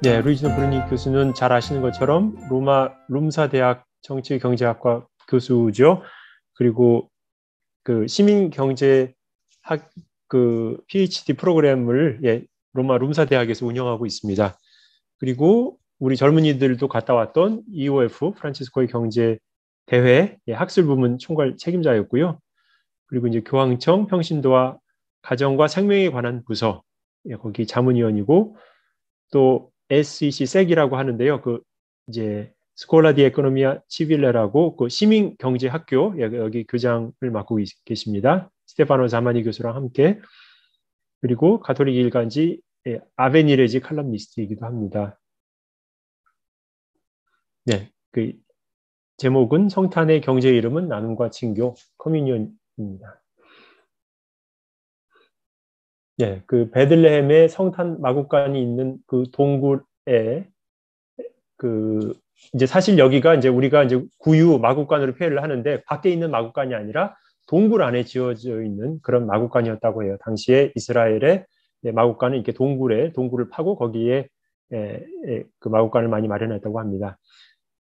네, 루이지노 브루니 교수는 잘 아시는 것처럼 로마 룸사 대학 정치경제학과 교수죠. 그리고 그 시민경제학 그 PhD 프로그램을 로마 룸사 대학에서 운영하고 있습니다. 그리고 우리 젊은이들도 갔다 왔던 EOF 프란치스코의 경제 대회 학술 부문 총괄 책임자였고요. 그리고 이제 교황청 평신도와 가정과 생명에 관한 부서 거기 자문위원이고 또 SEC 섹이라고 하는데요. 그 이제 스콜라 디 에코노미아 치빌레라고 그 시민 경제 학교 여기 교장을 맡고 계십니다. 스테파노 자마니 교수랑 함께. 그리고 가톨릭 일간지 아베니레지 칼럼니스트이기도 합니다. 네, 그 제목은 성탄의 경제 이름은 나눔과 친교 커뮤니언입니다. 네, 그 베들레헴의 성탄 마구간이 있는 그 동굴에 그 이제 사실 여기가 이제 우리가 이제 구유 마구간으로 표현을 하는데 밖에 있는 마구간이 아니라 동굴 안에 지어져 있는 그런 마구간이었다고 해요. 당시에 이스라엘의 마구간은 이렇게 동굴을 파고 거기에 그 마구간을 많이 마련했다고 합니다.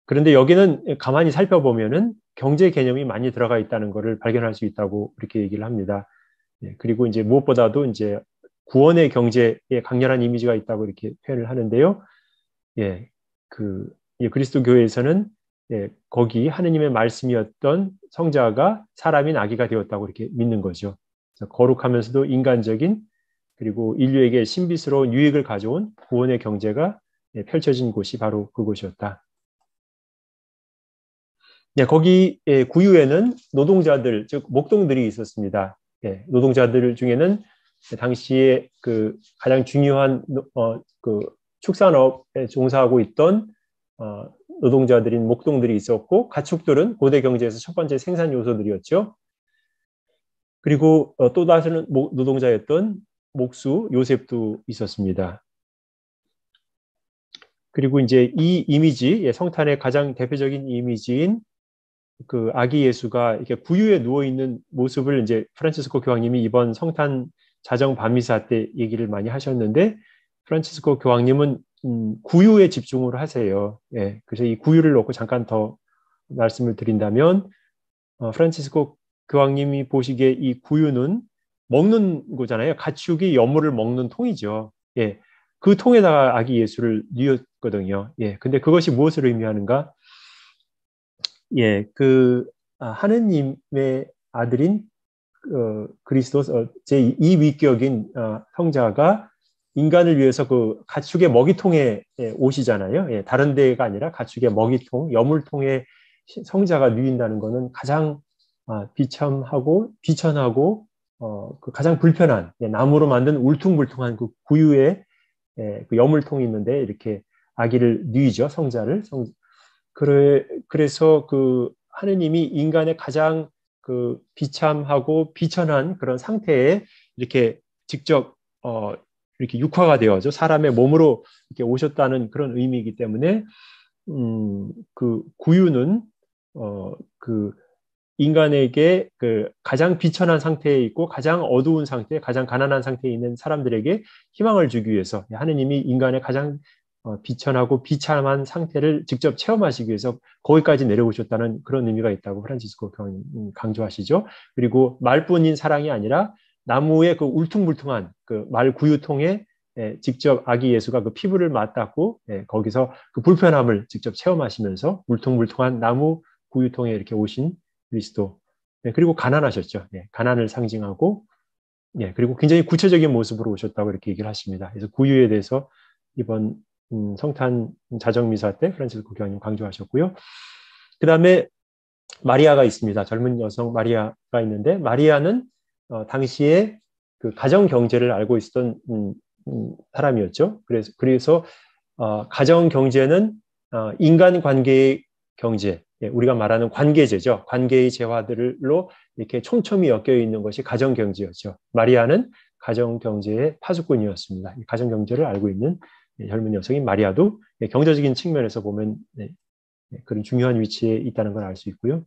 그런데 여기는 가만히 살펴보면은 경제 개념이 많이 들어가 있다는 것을 발견할 수 있다고 이렇게 얘기를 합니다. 그리고 이제 무엇보다도 이제 구원의 경제에 강렬한 이미지가 있다고 이렇게 표현을 하는데요. 그리스도 교회에서는 거기 하느님의 말씀이었던 성자가 사람인 아기가 되었다고 이렇게 믿는 거죠. 거룩하면서도 인간적인 그리고 인류에게 신비스러운 유익을 가져온 구원의 경제가 펼쳐진 곳이 바로 그곳이었다. 거기 구유에는 노동자들, 즉 목동들이 있었습니다. 노동자들 중에는 당시에 그 가장 중요한 그 축산업에 종사하고 있던 노동자들인 목동들이 있었고 가축들은 고대 경제에서 첫 번째 생산 요소들이었죠. 그리고 또 다른 노동자였던 목수 요셉도 있었습니다. 그리고 이제 이 이미지, 성탄의 가장 대표적인 이미지인 그 아기 예수가 이렇게 구유에 누워 있는 모습을 이제 프란치스코 교황님이 이번 성탄 자정 밤미사 때 얘기를 많이 하셨는데 프란치스코 교황님은 구유에 집중을 하세요. 그래서 이 구유를 놓고 잠깐 더 말씀을 드린다면 프란치스코 교황님이 보시기에 이 구유는 먹는 거잖아요. 가축이 여물을 먹는 통이죠. 그 통에다가 아기 예수를 뉘었거든요. 근데 그것이 무엇을 의미하는가? 하느님의 아들인 그리스도 제2위격인 성자가 인간을 위해서 그 가축의 먹이통에 오시잖아요. 다른 데가 아니라 가축의 먹이통, 여물통에 성자가 누인다는 것은 가장 비참하고 비천하고 그 가장 불편한 나무로 만든 울퉁불퉁한 그 구유의 그 여물통이 있는데 이렇게 아기를 누이죠. 성자를. 그래서 그 하느님이 인간의 가장 그 비참하고 비천한 그런 상태에 이렇게 직접 이렇게 육화가 되어서 사람의 몸으로 이렇게 오셨다는 그런 의미이기 때문에 그 구유는 그 인간에게 그 가장 비천한 상태에 있고 가장 어두운 상태, 가장 가난한 상태에 있는 사람들에게 희망을 주기 위해서 하느님이 인간의 가장 비천하고 비참한 상태를 직접 체험하시기 위해서 거기까지 내려오셨다는 그런 의미가 있다고 프란치스코 교황님 강조하시죠. 그리고 말뿐인 사랑이 아니라 나무의 그 울퉁불퉁한 그 말 구유통에 직접 아기 예수가 그 피부를 맞닿고 거기서 그 불편함을 직접 체험하시면서 울퉁불퉁한 나무 구유통에 이렇게 오신 그리스도. 그리고 가난하셨죠. 가난을 상징하고 그리고 굉장히 구체적인 모습으로 오셨다고 이렇게 얘기를 하십니다. 그래서 구유에 대해서 이번 성탄 자정미사 때 프란치스코 교황님 강조하셨고요. 그 다음에 마리아가 있습니다. 젊은 여성 마리아가 있는데 마리아는 당시에 그 가정 경제를 알고 있었던 사람이었죠. 그래서 가정 경제는 인간관계의 경제, 우리가 말하는 관계제죠. 관계의 재화들로 이렇게 촘촘히 엮여 있는 것이 가정 경제였죠. 마리아는 가정 경제의 파수꾼이었습니다. 가정 경제를 알고 있는 젊은 여성인 마리아도 경제적인 측면에서 보면 그런 중요한 위치에 있다는 걸 알 수 있고요.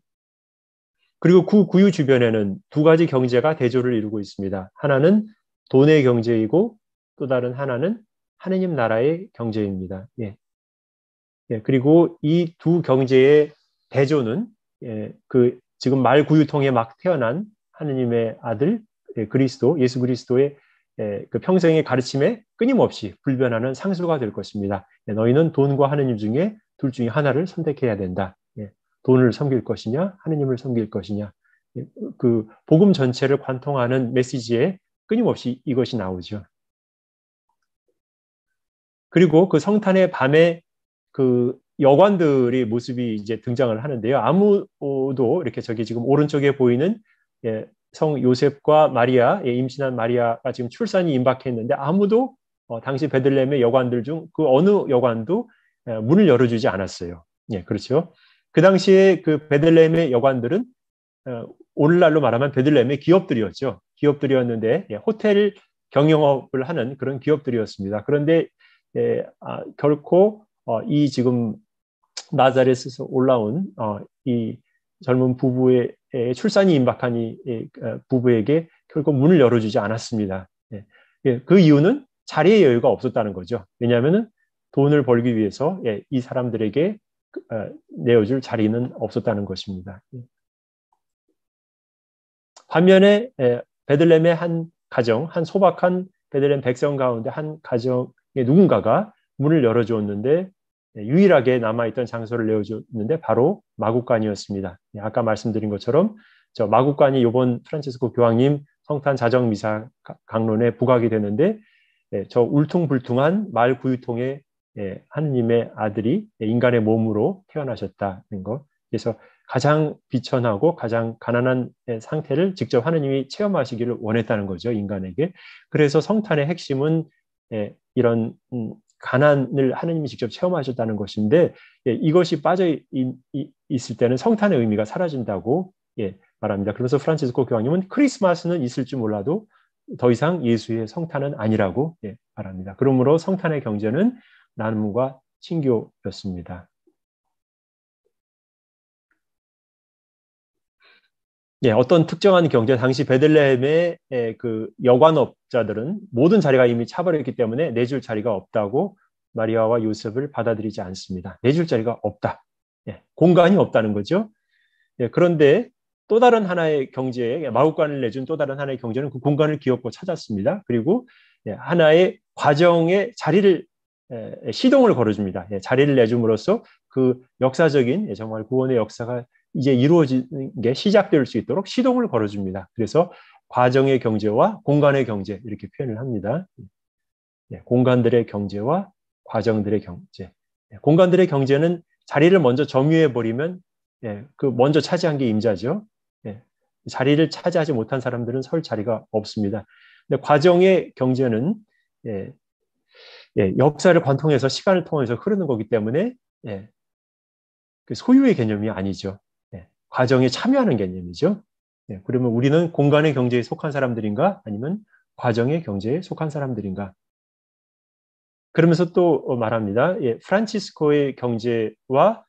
그리고 그 구유 주변에는 두 가지 경제가 대조를 이루고 있습니다. 하나는 돈의 경제이고 또 다른 하나는 하느님 나라의 경제입니다. 예. 예, 그리고 이 두 경제의 대조는 그 지금 말구유통에 막 태어난 하느님의 아들 그리스도, 예수 그리스도의 그 평생의 가르침에 끊임없이 불변하는 상수가 될 것입니다. 너희는 돈과 하느님 중에 둘 중에 하나를 선택해야 된다. 돈을 섬길 것이냐, 하느님을 섬길 것이냐. 그 복음 전체를 관통하는 메시지에 끊임없이 이것이 나오죠. 그리고 그 성탄의 밤에 그 여관들의 모습이 이제 등장을 하는데요. 아무도 이렇게 저기 지금 오른쪽에 보이는 성 요셉과 마리아, 임신한 마리아가 지금 출산이 임박했는데 아무도 당시 베들레헴의 여관들 중 그 어느 여관도 문을 열어주지 않았어요. 예, 그렇죠. 그 당시에 그 베들레헴의 여관들은 오늘날로 말하면 베들레헴의 기업들이었죠. 기업들이었는데 호텔 경영업을 하는 그런 기업들이었습니다. 그런데 결코 이 지금 나자렛에서 올라온 이 젊은 부부의 출산이 임박한 이 부부에게 결코 문을 열어주지 않았습니다. 그 이유는 자리의 여유가 없었다는 거죠. 왜냐하면 돈을 벌기 위해서 이 사람들에게 내어줄 자리는 없었다는 것입니다. 반면에 베들레헴의 한 가정, 한 소박한 베들레헴 백성 가운데 한 가정의 누군가가 문을 열어주었는데 유일하게 남아있던 장소를 내어줬는데 바로 마국간이었습니다. 아까 말씀드린 것처럼 저 마국간이 이번 프란치스코 교황님 성탄 자정미사 강론에 부각이 되는데 저 울퉁불퉁한 말구유통의 하느님의 아들이 인간의 몸으로 태어나셨다는 것. 그래서 가장 비천하고 가장 가난한 상태를 직접 하느님이 체험하시기를 원했다는 거죠, 인간에게. 그래서 성탄의 핵심은 이런 가난을 하느님이 직접 체험하셨다는 것인데 이것이 빠져 있을 때는 성탄의 의미가 사라진다고 말합니다. 그래서 프란치스코 교황님은 크리스마스는 있을지 몰라도 더 이상 예수의 성탄은 아니라고 말합니다. 그러므로 성탄의 경제는 나눔과 친교였습니다. 어떤 특정한 경제, 당시 베들레헴의 그 여관업자들은 모든 자리가 이미 차버렸기 때문에 내줄 자리가 없다고 마리아와 요셉을 받아들이지 않습니다. 내줄 자리가 없다. 공간이 없다는 거죠. 그런데 또 다른 하나의 경제에 마국간을 내준 또 다른 하나의 경제는 그 공간을 기업고 찾았습니다. 그리고 하나의 과정의 자리를 시동을 걸어줍니다. 자리를 내줌으로써 그 역사적인 정말 구원의 역사가 이제 이루어지는 게 시작될 수 있도록 시동을 걸어줍니다. 그래서 과정의 경제와 공간의 경제 이렇게 표현을 합니다. 공간들의 경제와 과정들의 경제. 공간들의 경제는 자리를 먼저 점유해버리면 그 먼저 차지한 게 임자죠. 자리를 차지하지 못한 사람들은 설 자리가 없습니다. 근데 과정의 경제는 역사를 관통해서 시간을 통해서 흐르는 거기 때문에 그 소유의 개념이 아니죠. 과정에 참여하는 개념이죠. 그러면 우리는 공간의 경제에 속한 사람들인가 아니면 과정의 경제에 속한 사람들인가. 그러면서 또 말합니다. 프란치스코의 경제와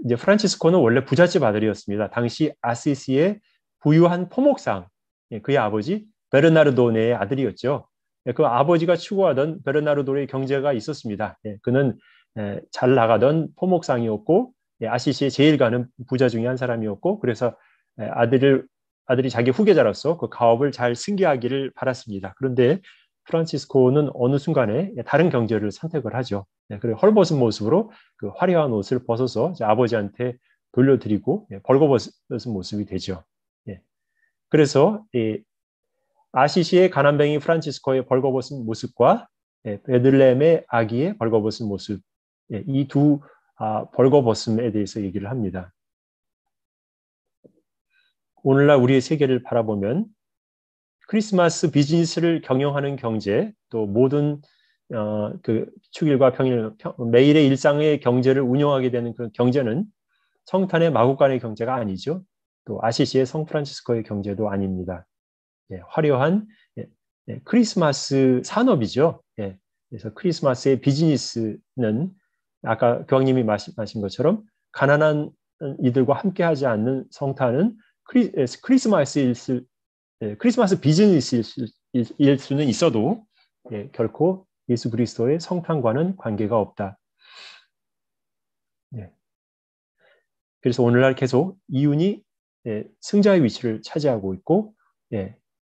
이제 프란치스코는 원래 부잣집 아들이었습니다. 당시 아시시의 부유한 포목상, 그의 아버지 베르나르도네의 아들이었죠. 그 아버지가 추구하던 베르나르도의 경제가 있었습니다. 그는 잘 나가던 포목상이었고 아시시의 제일 가는 부자 중에 한 사람이었고 그래서 아들이 자기 후계자로서 그 가업을 잘 승계하기를 바랐습니다. 그런데 프란치스코는 어느 순간에 다른 경제를 선택을 하죠. 그리고 헐벗은 모습으로 그 화려한 옷을 벗어서 아버지한테 돌려드리고 벌거벗은 모습이 되죠. 그래서 아시시의 가난뱅이 프란치스코의 벌거벗은 모습과 베들레헴의 아기의 벌거벗은 모습, 이 두 벌거벗음에 대해서 얘기를 합니다. 오늘날 우리의 세계를 바라보면 크리스마스 비즈니스를 경영하는 경제, 또 모든 그 축일과 평일, 매일의 일상의 경제를 운영하게 되는 그 경제는 성탄의 마국간의 경제가 아니죠. 또 아시시의 성프란치스코의 경제도 아닙니다. 화려한 크리스마스 산업이죠. 그래서 크리스마스의 비즈니스는 아까 교황님이 말씀하신 것처럼 가난한 이들과 함께하지 않는 성탄은 크리스마스 비즈니스일 수는 있어도 결코 예수 그리스도의 성탄과는 관계가 없다. 네. 그래서 오늘날 계속 이윤이 승자의 위치를 차지하고 있고,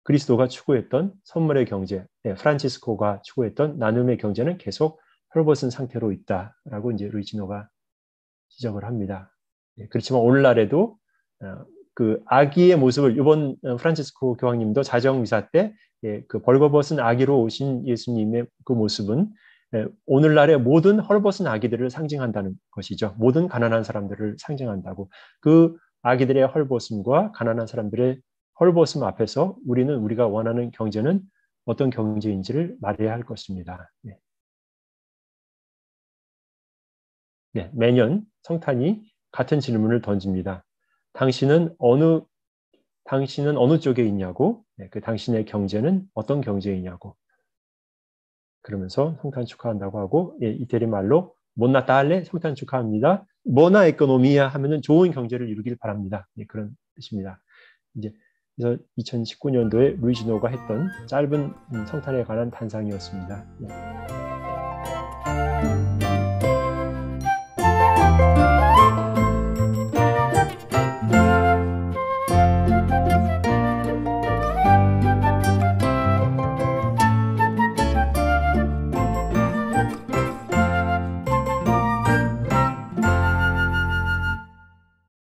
그리스도가 추구했던 선물의 경제, 프란치스코가 추구했던 나눔의 경제는 계속 헐벗은 상태로 있다라고 이제 루이지노가 지적을 합니다. 그렇지만 오늘날에도 그 아기의 모습을 이번 프란치스코 교황님도 자정미사 때 그 벌거벗은 아기로 오신 예수님의 그 모습은 오늘날의 모든 헐벗은 아기들을 상징한다는 것이죠. 모든 가난한 사람들을 상징한다고. 그 아기들의 헐벗음과 가난한 사람들의 헐벗음 앞에서 우리는 우리가 원하는 경제는 어떤 경제인지를 말해야 할 것입니다. 매년 성탄이 같은 질문을 던집니다. 당신은 어느 쪽에 있냐고, 그 당신의 경제는 어떤 경제이냐고. 그러면서 성탄 축하한다고 하고, 이태리 말로 모나 달레 성탄 축하합니다. 모나 에코노미아 하면은 좋은 경제를 이루길 바랍니다. 그런 뜻입니다. 이제 그래서 2019년도에 루이지노가 했던 짧은 성탄에 관한 단상이었습니다.